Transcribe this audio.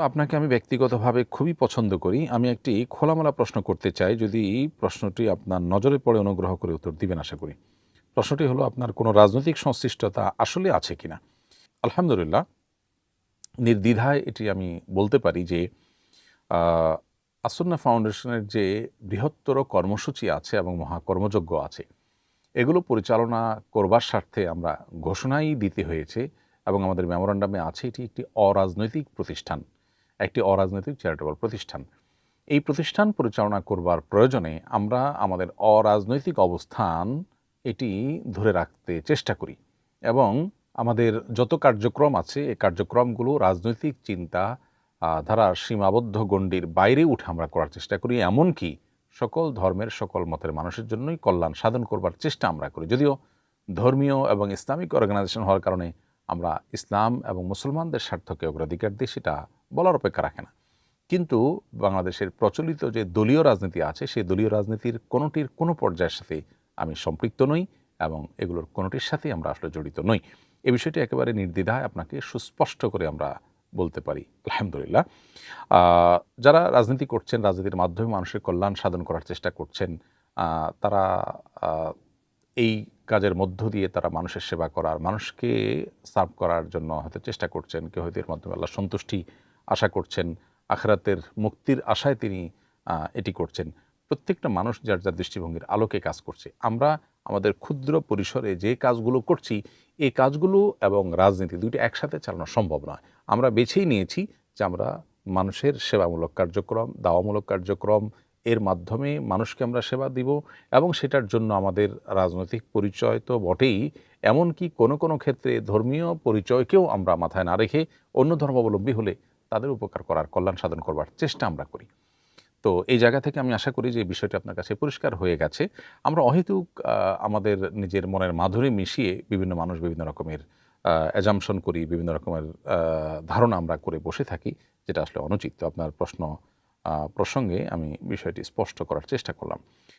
আপনাকে আমি ব্যক্তিগতভাবে খুবই পছন্দ করি। আমি একটি খোলামেলা প্রশ্ন করতে চাই। যদি প্রশ্নটি আপনার নজরে পড়ে অনুগ্রহ করে উত্তর দিবেন আশা করি। প্রশ্নটি হলো আপনার কোনো রাজনৈতিক সংশ্লিষ্টতা আসলে আছে কিনা? আলহামদুলিল্লাহ, নির্দ্বিধায় এটি আমি বলতে পারি যে আ আসন্না ফাউন্ডেশনের যে বৃহত্তর কর্মসূচি আছে এবং মহাকর্মযজ্ঞ আছে, এগুলো পরিচালনা করবার স্বার্থে আমরা ঘোষণাই দিতে হয়েছে এবং আমাদের মেমোরান্ডামে আছে এটি একটি অরাজনৈতিক প্রতিষ্ঠান, একটি অরাজনৈতিক চ্যারিটেবল প্রতিষ্ঠান। এই প্রতিষ্ঠান পরিচালনা করবার প্রয়োজনে আমরা আমাদের অরাজনৈতিক অবস্থান এটি ধরে রাখতে চেষ্টা করি এবং আমাদের যত কার্যক্রম আছে এই কার্যক্রমগুলো রাজনৈতিক চিন্তা ধারার সীমাবদ্ধ গণ্ডির বাইরে উঠে আমরা করার চেষ্টা করি। এমনকি সকল ধর্মের সকল মতের মানুষের জন্যই কল্যাণ সাধন করবার চেষ্টা আমরা করি। যদিও ধর্মীয় এবং ইসলামিক অর্গানাইজেশন হওয়ার কারণে আমরা ইসলাম এবং মুসলমানদের স্বার্থকে অগ্রাধিকার দিই, সেটা বলার অপেক্ষা রাখে না। কিন্তু বাংলাদেশের প্রচলিত যে দলীয় রাজনীতি আছে, সেই দলীয় রাজনীতির কোনোটির কোনো পর্যায়ের সাথে আমি সম্পৃক্ত নই এবং এগুলোর কোনোটির সাথেই আমরা আসলে জড়িত নই। এ বিষয়টি একেবারে নির্দ্বিধায় আপনাকে সুস্পষ্ট করে আমরা বলতে পারি আলহামদুলিল্লাহ। আ যারা রাজনীতি করছেন, রাজনীতির মাধ্যমে মানুষের কল্যাণ সাধন করার চেষ্টা করছেন, তারা আ এই কাজের মধ্য দিয়ে তারা মানুষের সেবা করার, মানুষকে সার্ভ করার জন্য হয়তো চেষ্টা করছেন। কেউ হয়তো এর মাধ্যমে আল্লাহর সন্তুষ্টি আশা করছেন। আখিরাতের মুক্তির আশায় তিনি এটি করছেন। প্রত্যেকটা মানুষ যার, যার দৃষ্টিভঙ্গির আলোকে কাজ করছে। আমরা আমাদের ক্ষুদ্র পরিসরে যে কাজগুলো করছি, এই কাজগুলো এবং রাজনীতি ২ টি একসাথে চালানো সম্ভব নয়। আমরা বেছেই নিয়েছি যে আমরা মানুষের সেবামূলক কার্যক্রম, দাওয়ামূলক কার্যক্রম এর মাধ্যমে মানুষকে আমরা সেবা দিব এবং সেটার জন্য আমাদের রাজনৈতিক পরিচয় তো বটেই, এমনকি কোনো, কোনো ক্ষেত্রে ধর্মীয় পরিচয়কেও আমরা মাথায় না রেখে অন্য ধর্মাবলম্বী হলে তাদের উপকার করার, কল্যাণ সাধন করবার চেষ্টা আমরা করি। তো এই জায়গা থেকে আমি আশা করি যে বিষয়টি আপনার কাছে পরিষ্কার হয়ে গেছে। আমরা অহেতুক আমাদের নিজের মনের মাধুরী মিশিয়ে বিভিন্ন মানুষ বিভিন্ন রকমের অ্যাজাম্পশন করি, বিভিন্ন রকমের ধারণা আমরা করে বসে থাকি, যেটা আসলে অনুচিত। তো আপনার প্রসঙ্গে আমি বিষয়টি স্পষ্ট করার চেষ্টা করলাম।